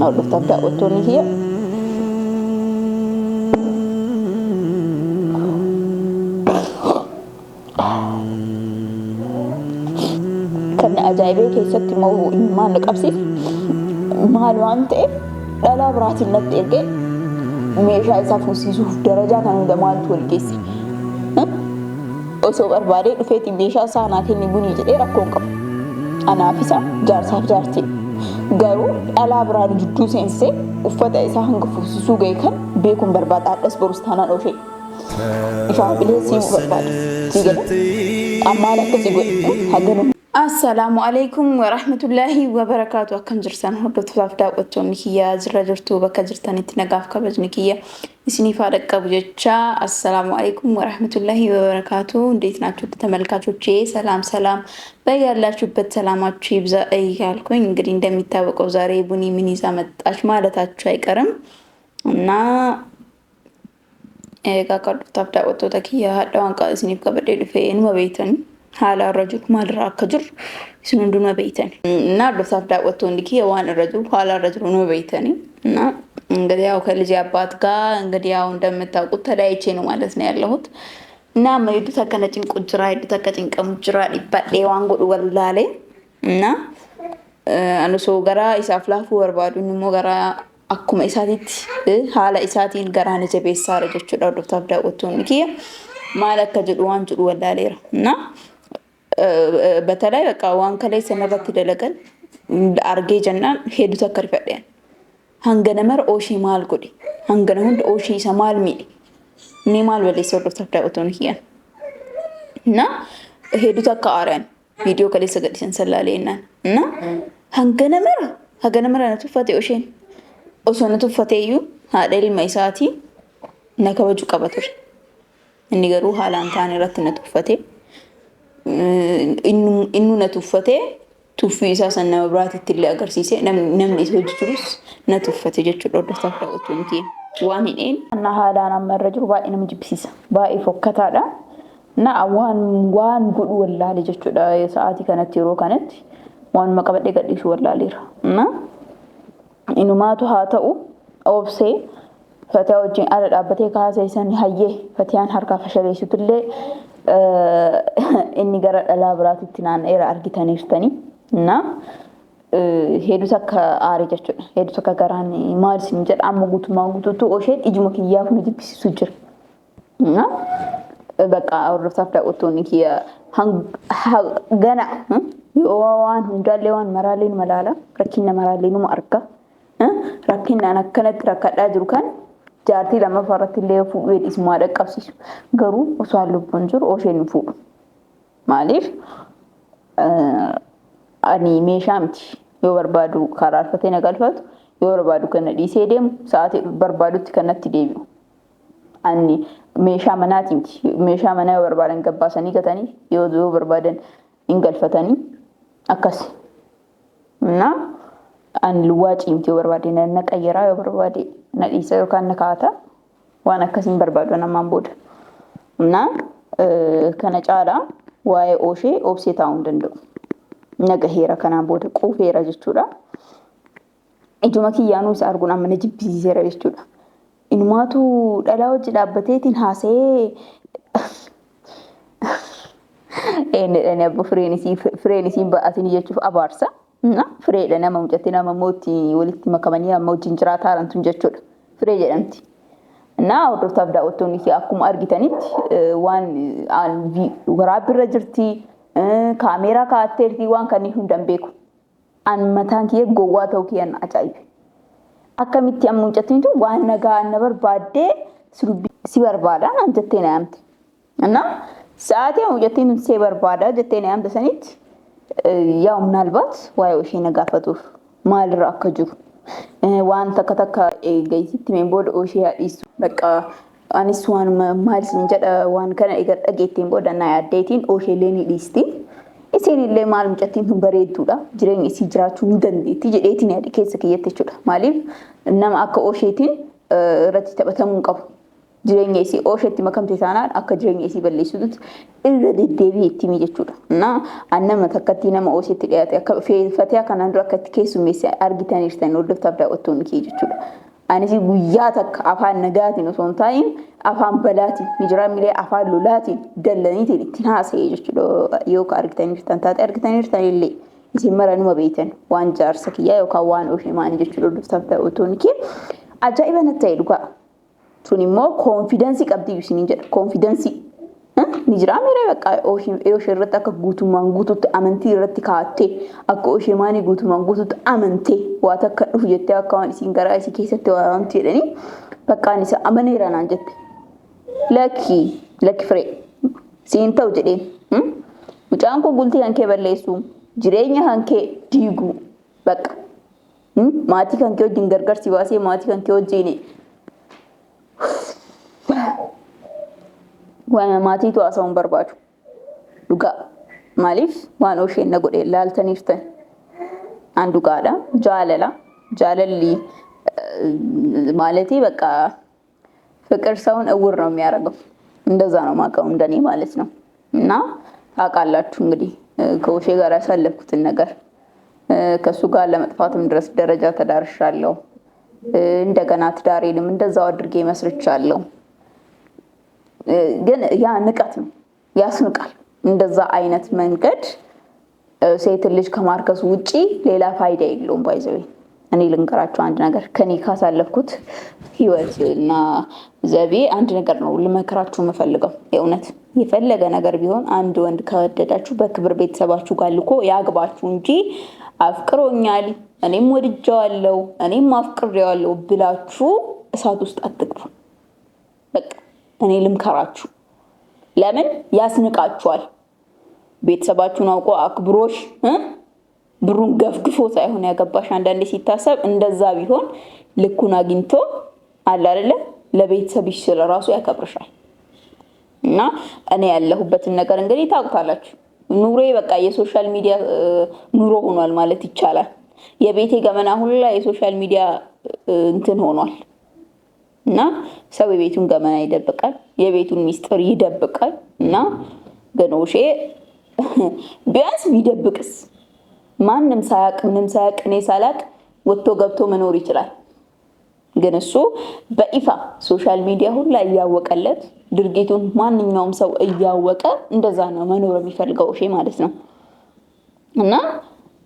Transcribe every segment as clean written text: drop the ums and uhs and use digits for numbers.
hordoftoota daawwattoonni kiyya. Kan ajaa'ibee keessatti immoo maal qabsiif maal waan ta'eef dhalaa biraatiin natti ergee meeshaa isaa fuusiisuuf darajaa kan hunda maaltu wal geesse. Osoo barbaadee dhufeetiin meeshaa isaa naa kenni bunii jedhee rakkoon qabu. Anaaf isa jaarsaaf jaartii. Garuu dhalaa biraan jidduu seensee uffata isaa hanga fuusisuu ga'e kan beekuun barbaada. Addas borus taanaan oofee. Ifaa bilee siimuu barbaada. Siigala ammaan akkasii godhe haganu. Assalamu alaikum wa rahmatullahi wa barakatuh. Akkam jirtan hordoftoota daawwattoonni kiyya jirra jirtu bakka jirtanitti nagaaf kabajni kiyya isiniif dhaqqabu jecha assalamu alaikum wa rahmatullahi wa barakatuh. እንዴት ናችሁ ተመልካቾቼ? ሰላም በያላችሁበት ሰላማችሁ ይብዛ እያልኩኝ እንግዲህ እንደሚታወቀው ዛሬ ቡኒ ምን ይዛ መጣች ማለታችሁ አይቀርም እና ጋር ዳውቶታ ከያ ዳዋን ቃ እስኒፍ ከበደ ድፌን መቤተን حال الرجل ما دراك كجر يسون دون بيتين نار بصف دعوته إنك يوان الرجل حال الرجل نو بيتني نا إنقدي أو كل جابات كا إنقدي أو ندم تاقوت تلاقي شيء نوع دسني اللهوت نا ما يدو سكنة تين كجرا يدو سكنة كم جرا يبقى وان قول والله نا أنا سوغرا إسافلا فور بادو نمو غرا أكو ما إساتيت حال إساتين غراني جبي سارة جتشو دعوت بصف دعوته إنك ما لك كجر وان جل والله نا በተለይ በቃ ዋን ከላይ ሰነበት ደለቀን አርጌ ጀናን ሄዱ ተከርፈደን hanganamar oshi mal gudi hangana hund oshi samal mi ni mal wali sordo tafdaውton hiyan na hedu takaaran video kale sagadisan salaleena na hanganamar na tufate oshin osona tufateyu hadel maisati nakawaju qabatur inni garu halantan ratna tufate innu natufate tufi isa sanna mabrat itti agarsiise namni isa hojjetus natufate jechuudha hordoftaaf daawwattoonni kiyya waan hidheen anna haalaan amma irra jiru baay'ee nama jibbisiisa baay'ee fokkataadha na waan godhu wallaale jechuudha sa'aatii kanatti yeroo kanatti waan maqabadhe gadhiisu wallaaleera na inumaatu haa ta'u obsee fataa wajjin ala dhaabbatee kaasee san hayyee fatiyaan harkaa fashaleessitullee inni gara dhalaa biraatitti naanna'eera argitaniirtanii na hedu takka aare jechuudha hedu takka garaan maal sin jedha amma guutuutu osheen ijuma kiyyaaf nu jibbisiisu jira na baqa hordoftaaf daawwattoonni kiyya gana yoo waan hundaallee waan maraaleen malaala rakkinna maraaleen numa arga rakkinnaan akkanatti rakkadhaa jiru kan jaartii lama farrattillee fuudhee ismaa dhaqqabsiisu garuu osoo lubbuun jiru osheen fuudhu maaliif ani meeshaa miti yoo barbaadu karaarfatee nagalfatu yoo barbaadu kana dhiisee deemu sa'aatii barbaadutti kanatti deebi'u ani meeshaa manaati miti meeshaa manaa yoo barbaadan gabbaasanii gatanii yoo barbaadan ingalfatanii akkas na an luwaaci miti yoo barbaade na qayyaraa yoo barbaade na dhiisa yookaan na kaata waan akkasiin barbaadu namaan booda na kana caalaa waa'ee oshee obsee taa'uu hin danda'u naga heera kanaan booda quufeera jechuudha ijuma kiyyaanuu isa arguun amma na jibbisiiseera jechuudha inumaatu dhalaa hojii dhaabbateetiin haasee eenyedhani abbo fireenisiin ba'atin jechuuf abaarsa na fireedha nama mucatti nama mootii walitti makamanii amma wajjin jiraataa jirantun jechuudha firee jedhamti na hordoftaaf daawwattoonni akkuma argitanitti waan waraabbiirra jirti kaameeraa kaatteertii waan kanneen hundan beeku an mataan kiyya gowwaa ta'uu kiyyan ajaa'ibe akkamitti amma mucattiin tun waan nagaa na barbaadde si barbaada nan jettee na yaamte na sa'aatii mucattiin tun si barbaada jettee na yaamte sanitti yaa ምናልባት ዋይ ኦሽ ነጋፈቱፍ ማልራ አከጁ ዋን ተከተካ ገይሲት ሜምቦድ ኦሽ ያዲስ በቃ አኒስ ዋን ማልስ እንጀዳ ዋን ከነ እገጠጌቴን ቦደና ያዴቲን ኦሽ ሌኒ ዲስቲ ኢሲኒሌ ማልም ጨቲን በሬቱዳ ጅሬን ኢሲ ጅራቹ እንደንዲቲ ጀዴቲን ያዲ ኬስ ከየተቹዳ ማሊፍ እናም አከ ኦሽቲን ረቲ ተበተሙን ቀቡ jireenya isii ooshetti makamte taanaan akka jireenya isii balleessitutti irra deddeebi'ee itti himi jechuudha. Nama takkatti nama ooshetti dhiyaate akka Fatiyaa kanaan dura akka itti keessummeesse argitaniirtan hordoftaaf daawwattoonni kee jechuudha. Anis guyyaa takka afaan nagaatiin osoo hin ta'iin afaan balaatiin mijiraan milee afaan lolaatiin dallaniitiin ittiin haasa'ee jechuudha. Yoo ka argitaniirtan taate argitaniirtan illee isin maranuma beektan waan jaarsa kiyyaa yookaan waan ooshee maanii jechuudha hordoftaaf daawwattoonni kee. Ajaa'iba natti ta'e dhugaa. Sun immoo konfiidensii qabdi isiniin jedha. Konfiidensii ni jira miree bakka ooshee irratti akka guutummaan guutuutti amantii irratti kaa'attee akka ooshee maanii guutummaan guutuutti amantee waa takka dhufu jettee akka waan isiin garaa isii keessatti waan jedhanii bakkaan isa amaneera naan jette. Lakki firee siin ta'u jedheen. Mucaan kun bultii kan kee balleessu jireenya kan kee diiguu bakka maatii kan kee wajjin gargar si baasee maatii kan kee wajjin waan maatii tu haasa'uun barbaadu. Dhugaa maaliif waan oosheen na godhe laaltaniirtan an dhugaadha jaalalli ማለቴ በቃ ፍቅር ሰውን እውር ነው የሚያደርገው እንደዛ ነው ማቀው እንደኔ ማለት ነው እና ታውቃላችሁ እንግዲህ ከኦሼ ጋር ያሳለፍኩትን ነገር ከሱ ጋር ለመጥፋትም ድረስ ደረጃ ተዳርሻለሁ እንደገና ትዳሬንም እንደዛው አድርጌ መስርቻለሁ ግን ያ ንቀት ነው ያስንቃል እንደዛ አይነት መንገድ ሴት ልጅ ከማርከሱ ውጪ ሌላ ፋይዳ የለውም ባይዘው እኔ ልንገራችሁ አንድ ነገር ከኔ ካሳለፍኩት ህይወትና ዘቤ አንድ ነገር ነው ልመክራችሁ መፈልገው የእውነት የፈለገ ነገር ቢሆን አንድ ወንድ ከወደዳችሁ በክብር ቤተሰባችሁ ጋር ልኮ ያግባችሁ እንጂ አፍቅሮኛል እኔም ወድጃለሁ እኔም አፍቅሬዋለሁ ብላችሁ እሳት ውስጥ አትግቡ በቃ እኔ ልምከራችሁ ለምን ያስንቃችኋል ቤተሰባችሁን አውቆ አክብሮሽ ብሩን ገፍግፎ ሳይሆን ያገባሽ አንዳንዴ ሲታሰብ እንደዛ ቢሆን ልኩን አግኝቶ አለ አይደለ ለቤተሰብሽ ስለራሱ ያከብርሻል እና እኔ ያለሁበትን ነገር እንግዲህ ታውቁታላችሁ ኑሮዬ በቃ የሶሻል ሚዲያ ኑሮ ሆኗል ማለት ይቻላል የቤቴ ገመና ሁላ የሶሻል ሚዲያ እንትን ሆኗል እና ሰው የቤቱን ገመና ይደብቃል የቤቱን ሚስጥር ይደብቃል እና ገኖሼ ቢያንስ ቢደብቅስ ማንንም ሳያቅ ምንም ሳያቅ እኔ ሳላቅ ወጥቶ ገብቶ መኖር ይችላል ግን እሱ በኢፋ ሶሻል ሚዲያ ሁላ ያወቀለት ድርጊቱን ማንኛውም ሰው ያወቀ እንደዛ ነው መኖር የሚፈልገው እሺ ማለት ነው እና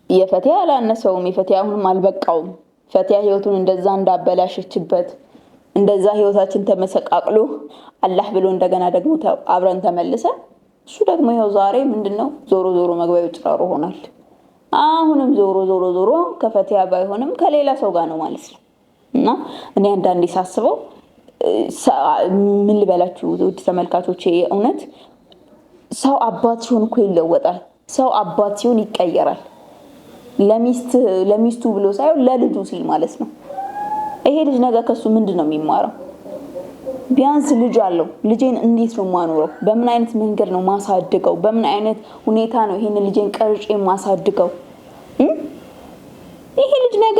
የፈቲያ አላነሰውም የፈቲያ አሁንም አልበቃውም ፈቲያ ህይወቱን እንደዛ እንዳበላሽችበት እንደዛ ህይወታችን ተመሰቃቅሎ አላህ ብሎ እንደገና ደግሞ አብረን ተመልሰ እሱ ደግሞ ይኸው ዛሬ ምንድነው ዞሮ ዞሮ መግባዩ ጭራሮ ሆናል አሁንም ዞሮ ከፈቲያ ባይሆንም ከሌላ ሰው ጋር ነው ማለት ነው እና እኔ አንዳንዴ ሳስበው ምን ልበላችሁ ውድ ተመልካቾቼ እውነት ሰው አባት ሲሆን እኮ ይለወጣል ሰው አባት ሲሆን ይቀየራል ለሚስቱ ብሎ ሳይሆን ለልጁ ሲል ማለት ነው ይሄ ልጅ ነገ ከሱ ምንድነው የሚማረው ቢያንስ ልጅ አለው ልጄን እንዴት ነው ማኖረው በምን አይነት መንገድ ነው ማሳድገው በምን አይነት ሁኔታ ነው ይሄን ልጄን ቀርጬ ማሳድገው ይሄ ልጅ ነገ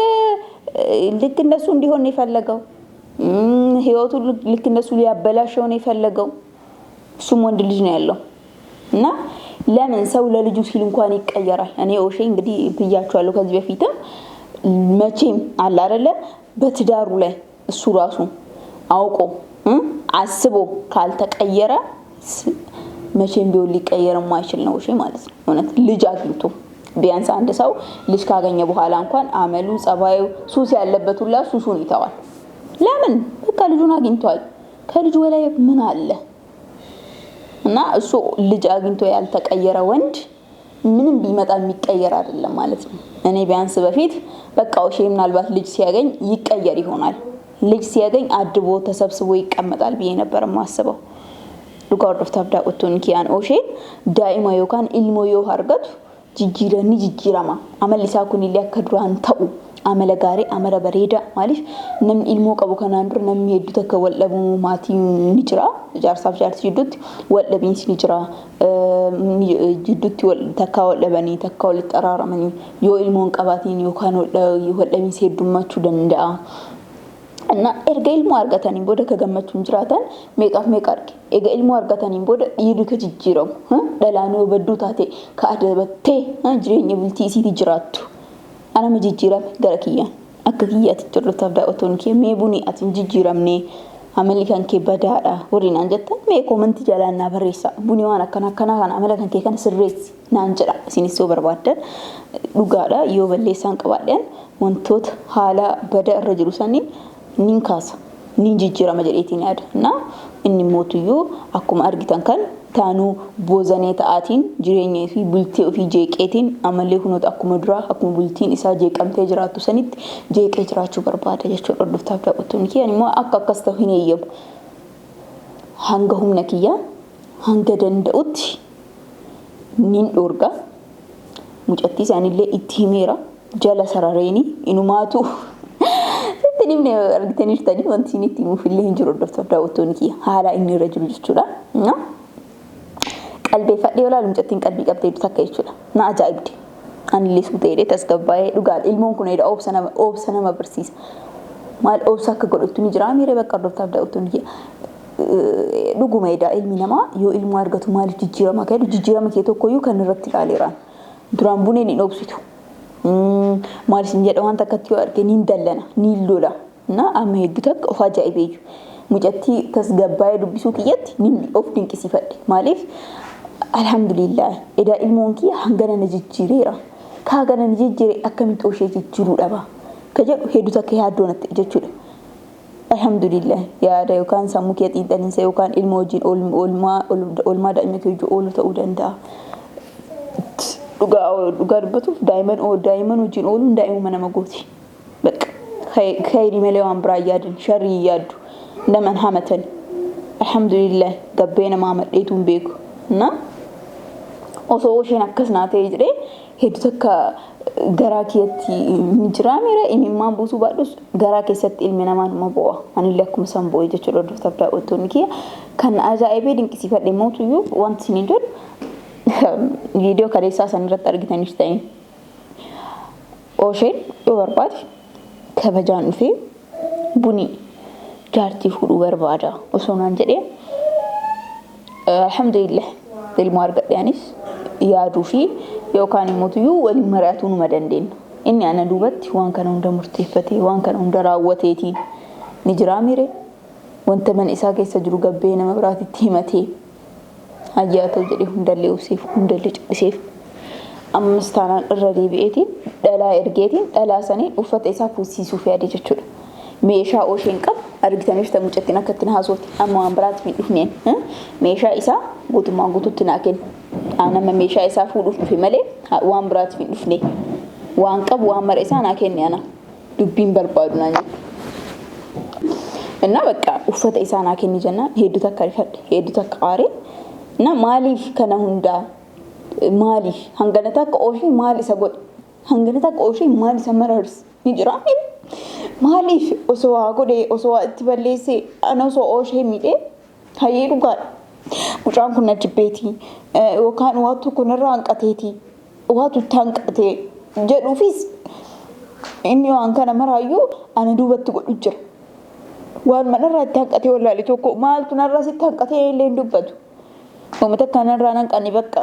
ልክ እንደሱ እንዲሆን ነው የፈለገው ህይወቱ ልክ እንደሱ ሊያበላሽው ነው የፈለገው እሱም ወንድ ልጅ ነው ያለው እና ለምን ሰው ለልጁ ሲል እንኳን ይቀየራል እኔ ኦሼ እንግዲህ ብያችኋለሁ ከዚህ በፊትም መቼም አለ አይደለ በትዳሩ ላይ እሱ ራሱ አውቆ አስቦ ካልተቀየረ መቼም ቢሆን ሊቀየር የማይችል ነው እሺ ማለት ነው እውነት ልጅ አግኝቶ ቢያንስ አንድ ሰው ልጅ ካገኘ በኋላ እንኳን አመሉ ጸባዩ ሱስ ያለበት ሁላ ሱሱን ይተዋል ለምን በቃ ልጁን አግኝቷል ከልጁ በላይ ምን አለ እና እሱ ልጅ አግኝቶ ያልተቀየረ ወንድ ምንም ቢመጣ የሚቀየር አይደለም ማለት ነው እኔ ቢያንስ በፊት በቃ ኦሼ ምናልባት ልጅ ሲያገኝ ይቀየር ይሆናል ልጅ ሲያገኝ አድቦ ተሰብስቦ ይቀመጣል ብዬ ነበር ማስበው ዱጋር ዶፍታብዳ ኦቶን ኪያን ኦሼ ዳይማ ዮካን ኢልሞ ዮ አርገቱ ጅጅረኒ ጅጅራማ አመልሳ ኩን ሊያከዱራን ተው አመለ ጋሪ አመረ በሬዳ ማለት ነም ኢልሞ ቀቡ ከናንዱር ነም ሄዱ ተከወለቡ ማቲ ንጅራ ጃርሳፍ ጃርስ ይዱት ወለብኝ ሲንጅራ ጅዱት ተካወለበኒ ተካወል ተራራመኒ ዮ ኢልሞን ቀባቲን ዮካን ወለብኝ ሲዱማቹ ደንዳ እና erga ilmoo argataniin booda ka gammachuun jiraatan meeqaaf meeqa arge ega ilmoo argataniin booda dhiirri ka jijjiiramu dhalaanii obadduu taate ka adabattee jireenya bultii isiitii jiraattu anama jijjiirame gara kiyyaan akka kiyyaatti jirrataaf daawwatoon kee mee bunii ati jijjiiramne amali kan kee badaadha wariinaan jettan mee koomanti jalaan naa barreessa bunii waan akkana kana amala kan kee kana sirreessi naan jedha isinis yoo barbaaddan dhugaadha yoo balleessaan qabaadhan wantoota haala bada irra jiru saniin nin kaasa nin jijjiirama jedheetiin yaada na inni mootuyyuu akkuma argitan kan taanuu boozanee ta'aatiin jireenya fi bultii ofii jeeqeetiin amallee kunoota akkuma duraa akkuma bultiin isaa jeeqamtee jiraattu sanitti jeeqee jiraachuu barbaada jechuudha hordoftaaf daawwattoonni kiyyan immoo akkas ta'u hin eeyyamu hanga humna kiyyaa hanga danda'utti nin dhoorga mucattii isaanillee itti himeera jala sarareeni inumaatu Ini argitanii jirtanii wanti inni itti muufillee hin jiru hordoftaaf daawwattoonni kiyya haala inni irra jiru jechuudha. Qalbeeffadhee olaalu mucattiin qalbii qabdee takka jechuudha. Na ajaa'ibdi. Anillee suutee tasgabbaa'ee dhugaadha. Ilmoon kun obsa nama barsiisa. Maal obsa akka godhattu ni jira miiree bakka hordoftaaf daawwattoonni kiyya. Dhuguma edaa ilmi namaa yoo ilmoo argatu maaliif jijjiirama ka'e jijjiirama kee tokkoyyuu kan irratti ilaaleeraan. Duraan buneen hin obsitu. Maalis jedha waan takkatti yoo arge niin dallana niin lola na amma hedduu takka of ajaa'ibeeyyu mucattii tasgabbaa'ee dubbisuu kiyyatti niin of dinqisiifadhe maaliif alhamdulillah edaa ilmoon kiyya hangana na jijjiireera ka hangana na jijjiire akkamitti oshee jijjiiruu dhaba ka jedhu hedduu takka yaaddoo natti jechuudha alhamdulillah yaada yookaan sammuu kee xiinxalinsa yookaan ilmoo wajjin oolmaa daa'ima kee wajjin oolu ta'uu danda'a. Dhugaa dubbatuuf daa'iman wajjin ooluun daa'imuma nama gooti. Bakka khayrii malee waan biraa yaadan sharrii yaaddu naman hamatan. Alhamdulillah gabbee nama hamadheetuun beeku. Na osoo isheen akkas naa ta'ee jedhee hedduu takka garaa keetti ni jira miira imimmaan buusuu baadhus garaa keessatti ilmi namaa nama bo'a. Anillee akkuma san bo'e jechuudha hordoftaaf daawwattoonni kiyya kan ajaa'ibee dinqisiifadhe mootuyyuu wanti isin jedhu video kaleessaa san irratti argitanii jirtanii osheen yoo barbaade kabajaan dhufee bunii jaartii fuudhuu barbaada osoo naan jedhee alhamdulillah ilmoo argadheenis yaaduu fi yookaan immoo waliin mari'atuu numa dandeenya inni ana duubatti waan kana hunda murteeffatee waan kana hunda raawwateetiin ni jira miire wanta man isaa keessa jiru gabbee nama biraatitti himatee hayyaatoo jedhee hundallee useef hundallee cabseef ammas taanaan irra deebi'eetiin dhalaa ergeetiin dhalaa sanii uffata isaa fuusiisuuf yaade jechuudha. Meeshaa osheen qab argitaniif ta mucattiin akka ittiin haasofti amma waan biraatti hin dhufneen meeshaa isaa guutummaan guutuutti naa kenna. Anama meeshaa isaa fuudhuuf dhufe malee waan biraatti hin dhufne waan qabu waan mara isaa naa kenne ana dubbiin barbaadu naan jedhu. Inna bakka uffata isaa naa kenni jennaan hedduu takka rifadhe hedduu takka aaree na maaliif kana hundaa maaliif hangana takka oshii maal isa godhe hangana takka oshii maal isa marars ni jira maaliif osoo waa godhe osoo itti balleesse ana osoo oshii miidhee hayyee dhugaadha mucaan kun na jibbeetii yookaan waa tokko narraa hanqateetii waa tuttaa hanqatee jedhuufis inni waan kana maraayyuu ana duubatti godhu jira waan manarraa itti hanqatee wallaalee tokko maaltu narraa sitti hanqatee illee hin dubbatu. Uumata kanarraa nan qani bakka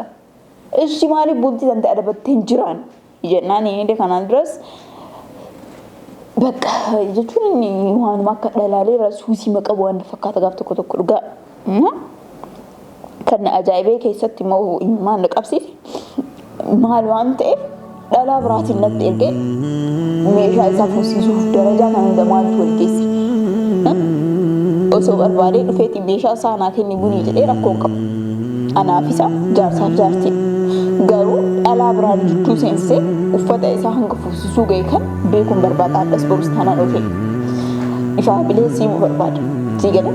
ishi maaliif bultii tan ta'e adabattee hin jiraan jennaan inni kanaan duras bakka jechuun waan akka dhalaalee rasuusii maqabu waan fakkaata gaaf tokko dhugaa kan ajaa'ibee keessatti immoo maal qabsiise maal waan ta'eef dhalaa biraatiin natti ergee meeshaa isaa fuusiisuuf darajaa kan hunda maaltu wal geesse osoo barbaadee dhufeeti meeshaa isaa naa kenni bunii jedhee rakkoon qabu. Anaafisa jaarsaaf jaartii garuu dhalaa biraan jidduu seensee uffata isaa hanga fuusisuu ga'e kan beekuun barbaada addas borus taanaan ofee ifaa bilee siimuu barbaada siigana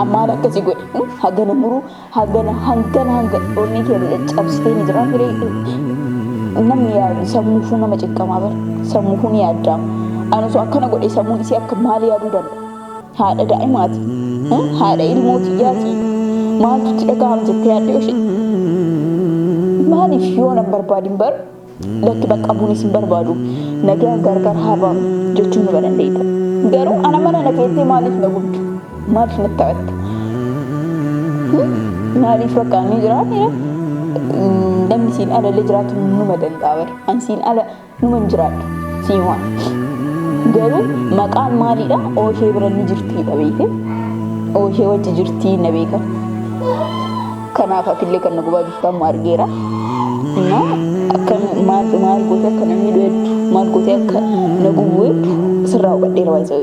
ammaan akkasii godhe hagana muruu hangana onni kee cabsitee ni jira firee namni yaadu sammuufuu nama ciqqamaa bara sammuufuu ni yaaddaama anasoo akkana godhe sammuun isii akka maali yaaduu danda'a haadha daa'imaati haadha ilmootiyyaati maaltu itti dhagaham jettee yaadde oshee maaliif yoo nan barbaadin bar lakki bakka bunis hin barbaadu nagaan gargar haabaan jechuun nu dandeetta. Garuu ana mana nageettee maaliif na gubdu? Maaliif na taphatta? Maaliif bakka ni jiraatee namni siin ala illee jiraatu numa danda'a bara. An siin ala numa hin jiraadhu siin waan. Garuu maqaan maalidha? Ooshee bira ni jirtiidha beekte. Ooshee wajji jirtii na beeka. Kanaaf akillee kan na gubaa jirtu amma argeera. Akka maal gootee akka namni dhuyeettu maal gootee akka na gubuutu sirraa hubadheera waayisa.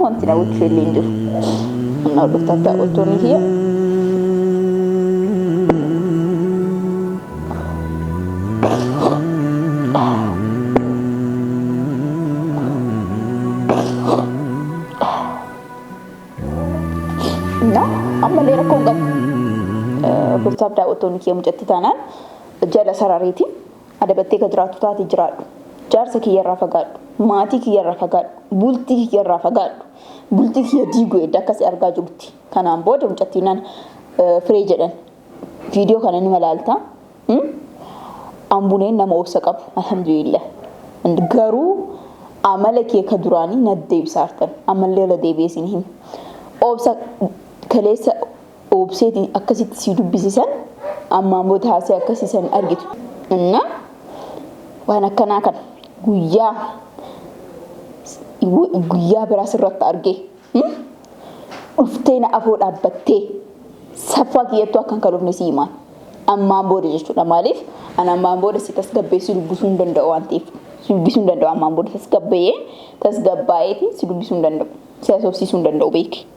Wanti na gochuu illee hin jiru. Hordoftaaf daawwattoonni kiyya. Amma illee rakkoo hin qabu. Hordoftaaf daawwattoonni kiyya mucatti taanaan jala sarariitiin adabattee ka jiraattu taate jiraadhu. Jaarsa kiyyarraa fagaadhu. Maatii kiyyarraa fagaadhu. Bultii kiyyarraa fagaadhu. Bultii kiyya diiguu edda akkasii argaa jirti. Kanaan booda mucattiinaan firee jedhan viidiyoo kana nima laaltaa. Ambuneen nama obsa qabu. Alhamdulillah. Garuu amala kee ka duraanii na deebisaartan. Amallee la deebiisin hin. Obsa kaleessa obseetiin akkasitti si dubbisisan ammaan booda haasee akkasiisan argitu. Waan akkanaa kan guyyaa biraa sirratti argee dhuftee na afoo dhaabbattee saffaa kiyyattuu akkan ka dhufne si himaan ammaan booda jechuudha. Maaliif an ammaan booda si tasgabbeessuu dubbisuu hin danda'u waan ta'eef dubbisuu hin danda'u. Ammaan booda tasgabbaa'eetiin si dubbisuu hin danda'u, si asoobsiisuu hin danda'u beeki.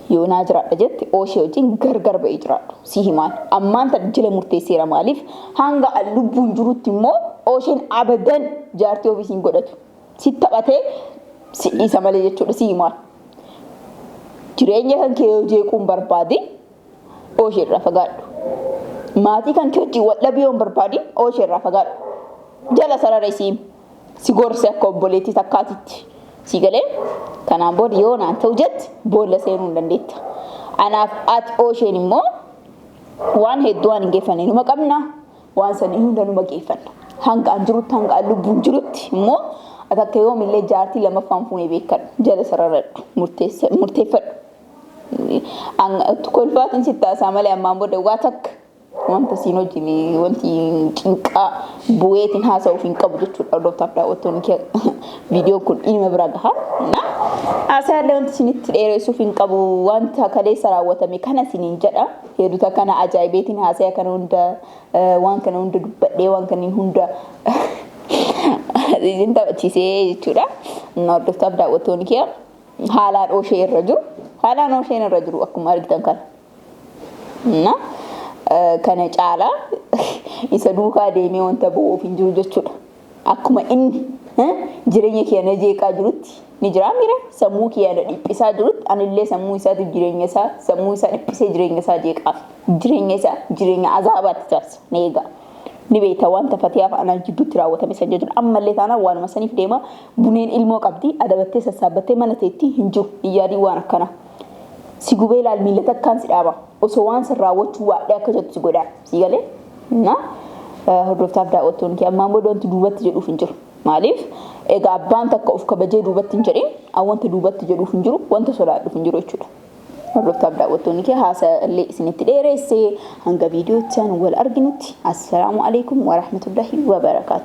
Yoo naa jiraadha jette ooshee wajjin gargar ba'ee jiraadhu si himaan ammaan tan jila murteesseera. Maaliif hanga lubbuun jirutti immoo oosheen abadan jaartii ofiisiin godhatu si taphatee si dhiisa malee jechuudha si himaan. Jireenya kan kee jeequun barbaade ooshee irraa fagaadhu. Maatii kan kee wajjin waldhabee yoo barbaade ooshee irraa fagaadhu. Jala sararee si gorse akka obboleettii takkaatitti si galee. Kanaan booda yoo naan ta'u jette boolla seenuu hin dandeetta. Anaaf ati oosheen immoo waan hedduu waan hin geeffanne numa qabna. Waan sanii hunda numa geeffanna. Hanga an jirutti hanga lubbuun jirutti immoo ati akka yoomillee jaartii lamaffaan fuunee beekadhu. Jala sararadhu murteeffadhu. Kolfaatiin sitti taasaa malee ammaan booda waa takka wanta siin wajjin wanti cinqaa bu'eetiin haasa'uuf hin qabu jechuudha. Hordoftaaf daawwattoonni kee viidiyoon kun ilma bira gahaa. Asaallee wanti isinitti dheeressuuf hin qabu. Wanta kaleessa raawwatame kana isiniin jedha. Hedduu kana ajaa'ibeetiin haasa'aa kana hunda waan kana hunda dubbadhee waan kanneen hunda isin taphachiisee jechuudha. Hordoftaaf daawwattoonni kee haalaan ooshee irra jiru. Haalaan oosheen irra jiru akkuma argitan kana. Kana caalaa isa duukaa deemee wanta bo'uuf hin jiru jechuudha. Akkuma inni jireenya keenya jeeqaa jirutti ni jira mira sammuu keenya dhiphisaa jirutti anillee sammuu isaati jireenya isaa sammuu isaa dhiphisee jireenya isaa jeeqaaf jireenya isaa jireenya azaabaatti taasisa ni eega. Ni beekta wanta fatiyaaf anaan jidduutti raawwatame san jechuudha. Ammallee taanaan waanuma saniif deema buneen ilmoo qabdi adabattee sassaabbattee mana teetti hin jiru iyyaadii waan akkana. Si gubee laal miila takkaan si dhaaba. Osoo waan san raawwachuu waadhee akka jettu si godhaa si galee. Hordoftaaf daawwattoonni kee ammaan booda wanti duubatti jedhuuf hin jiru. Maaliif egaa abbaan takka of kabajee duubatti hin jedhin wanta duubatti jedhuuf hin jiru wanta sodaadhuuf hin jiru jechuudha. Hordoftaaf daawwattoonni kee haasa'allee isinitti dheeressee hanga viidiyootti wal arginutti. Assalaamu alaikum wa rahmatullahi wa barakaatuh.